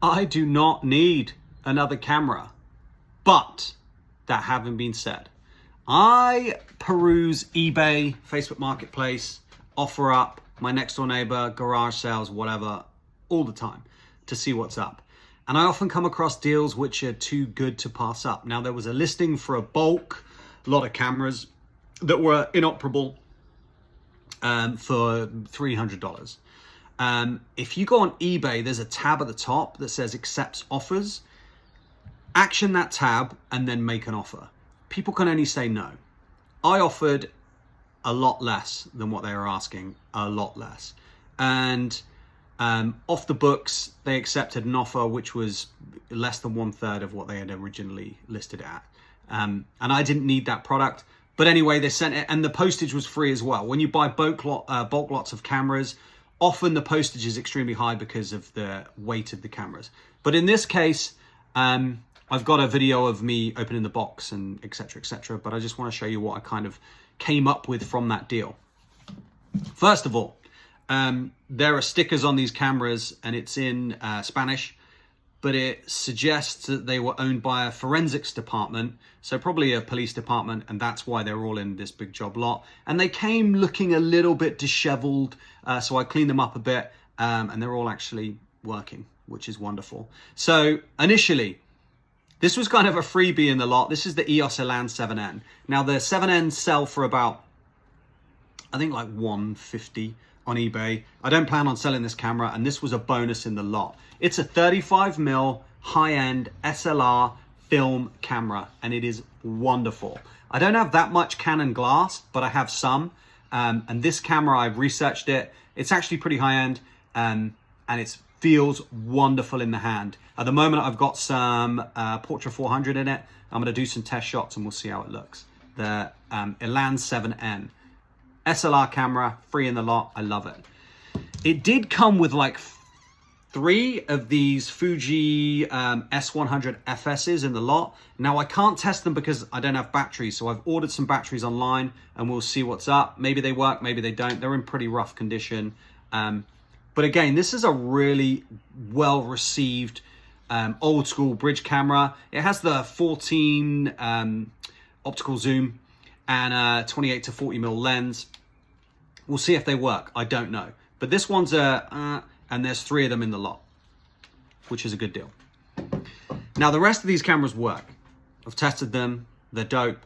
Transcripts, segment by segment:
I do not need another camera. But that having been said, I peruse eBay, Facebook Marketplace, OfferUp, my next door neighbor, garage sales, whatever, all the time to see what's up. And I often come across deals which are too good to pass up. Now, there was a listing for a bulk, a lot of cameras that were inoperable for $300. If you go on eBay, there's a tab at the top that says accepts offers. Action that tab and then make an offer. People can only say no. I offered a lot less than what they were asking, a lot less. And off the books, they accepted an offer which was less than 1/3 of what they had originally listed it at. And I didn't need that product. But anyway, they sent it, and the postage was free as well. When you buy bulk lots of cameras, often the postage is extremely high because of the weight of the cameras. But in this case, I've got a video of me opening the box and et cetera, but I just want to show you what I kind of came up with from that deal. First of all, there are stickers on these cameras and it's in Spanish, but it suggests that they were owned by a forensics department, so probably a police department, and that's why they're all in this big job lot. And they came looking a little bit disheveled, so I cleaned them up a bit, and they're all actually working, which is wonderful. So initially, this was kind of a freebie in the lot. This is the EOS Elan 7N. Now the 7N sell for about, I think like $150 on eBay. I don't plan on selling this camera, and this was a bonus in the lot. It's a 35mm high-end SLR film camera, and it is wonderful. I don't have that much Canon glass, but I have some. And this camera, I've researched it. It's actually pretty high-end, and it feels wonderful in the hand. At the moment, I've got some Portra 400 in it. I'm going to do some test shots, and we'll see how it looks. The Elan 7N. SLR camera, free in the lot. I love it. It did come with like 3 of these Fuji S100 FSs in the lot. Now I can't test them because I don't have batteries, so I've ordered some batteries online and we'll see what's up. Maybe they work, maybe they don't. They're in pretty rough condition. But again, this is a really well-received old school bridge camera. It has the 14 optical zoom and a 28 to 40mm lens. We'll see if they work. I don't know. But this one's and there's 3 of them in the lot, which is a good deal. Now, the rest of these cameras work. I've tested them. They're dope.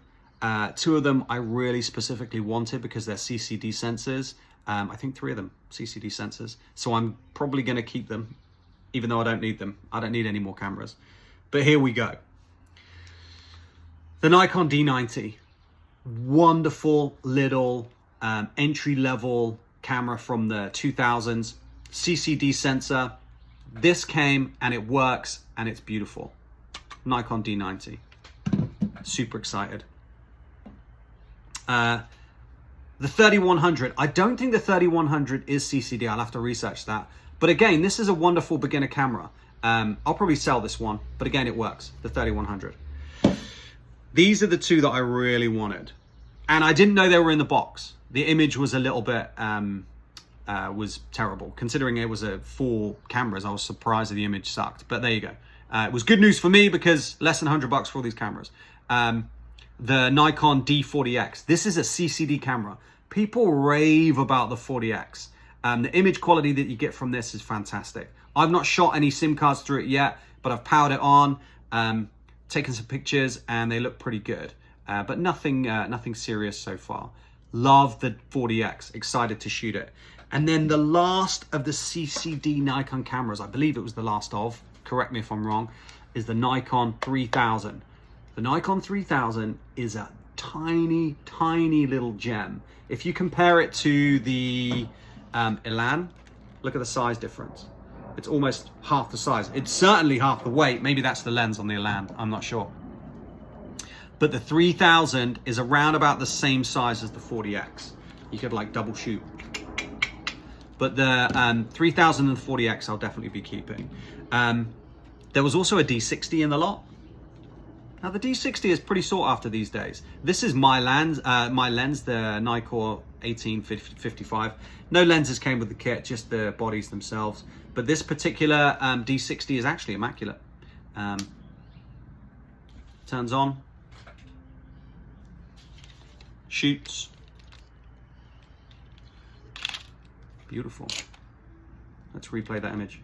2 of them I really specifically wanted because they're CCD sensors. I think 3 of them CCD sensors. So I'm probably going to keep them, even though I don't need them. I don't need any more cameras. But here we go. The Nikon D90. Wonderful little entry-level camera from the 2000s. CCD sensor. This came and it works and it's beautiful. Nikon D90. Super excited. The 3100. I don't think the 3100 is CCD. I'll have to research that. But again, this is a wonderful beginner camera. I'll probably sell this one, but again, it works. The 3100. These are the 2 that I really wanted. And I didn't know they were in the box. The image was a little bit, was terrible. Considering it was 4 cameras, I was surprised that the image sucked. But there you go. It was good news for me because less than $100 for all these cameras. The Nikon D40x. This is a CCD camera. People rave about the 40x. The image quality that you get from this is fantastic. I've not shot any SIM cards through it yet, but I've powered it on, taken some pictures, and they look pretty good. But nothing serious so far. Love the 40x, excited to shoot it. And then the last of the CCD Nikon cameras, I believe it was the last of, correct me if I'm wrong, is the Nikon 3000. The Nikon 3000 is a tiny, tiny little gem. If you compare it to the Elan, look at the size difference. It's almost half the size. It's certainly half the weight. Maybe that's the lens on the Elan, I'm not sure. But the 3000 is around about the same size as the 40x. You could like double shoot. But the 3000 and the 40x I'll definitely be keeping. There was also a D60 in the lot. Now the D60 is pretty sought after these days. This is my lens, the Nikon 1855. No lenses came with the kit, just the bodies themselves. But this particular D60 is actually immaculate. Turns on, shoots, beautiful. Let's replay that image.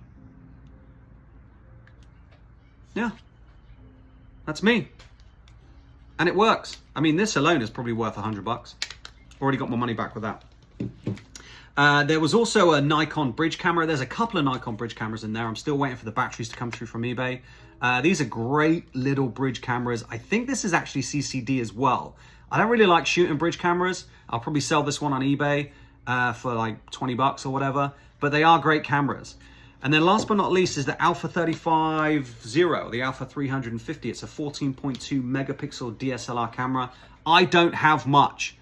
Yeah, that's me. And it works. I mean, this alone is probably worth $100. Already got my money back with that. There was also a Nikon bridge camera. There's a couple of Nikon bridge cameras in there. I'm still waiting for the batteries to come through from eBay. These are great little bridge cameras. I think this is actually CCD as well. I don't really like shooting bridge cameras. I'll probably sell this one on eBay for like 20 bucks or whatever, but they are great cameras. And then last but not least is the Alpha 35-0, the Alpha 350. It's a 14.2 megapixel DSLR camera. I don't have much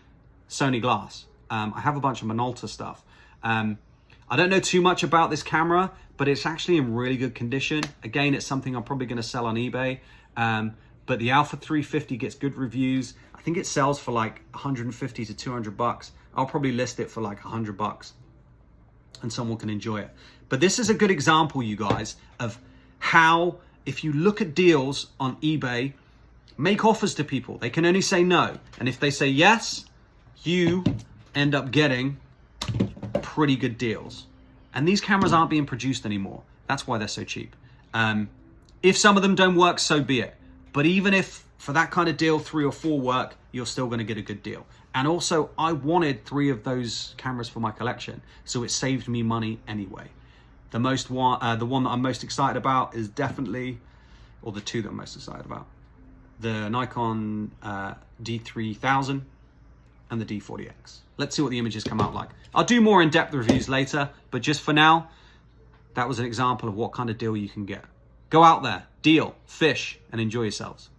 Sony glass. I have a bunch of Minolta stuff. I don't know too much about this camera, but it's actually in really good condition. Again, it's something I'm probably going to sell on eBay. But the Alpha 350 gets good reviews. I think it sells for like 150 to 200 bucks. I'll probably list it for like 100 bucks and someone can enjoy it. But this is a good example, you guys, of how if you look at deals on eBay, make offers to people. They can only say no. And if they say yes, you end up getting pretty good deals. And these cameras aren't being produced anymore. That's why they're so cheap. If some of them don't work, so be it. But even if for that kind of deal, 3 or 4 work, you're still going to get a good deal. And also, I wanted 3 of those cameras for my collection, so it saved me money anyway. The one that I'm most excited about is definitely, or the 2 that I'm most excited about, the Nikon d3000 and the d40x. Let's see what the images come out like. I'll do more in-depth reviews later, but just for now, that was an example of what kind of deal you can get. Go out there, deal, fish, and enjoy yourselves.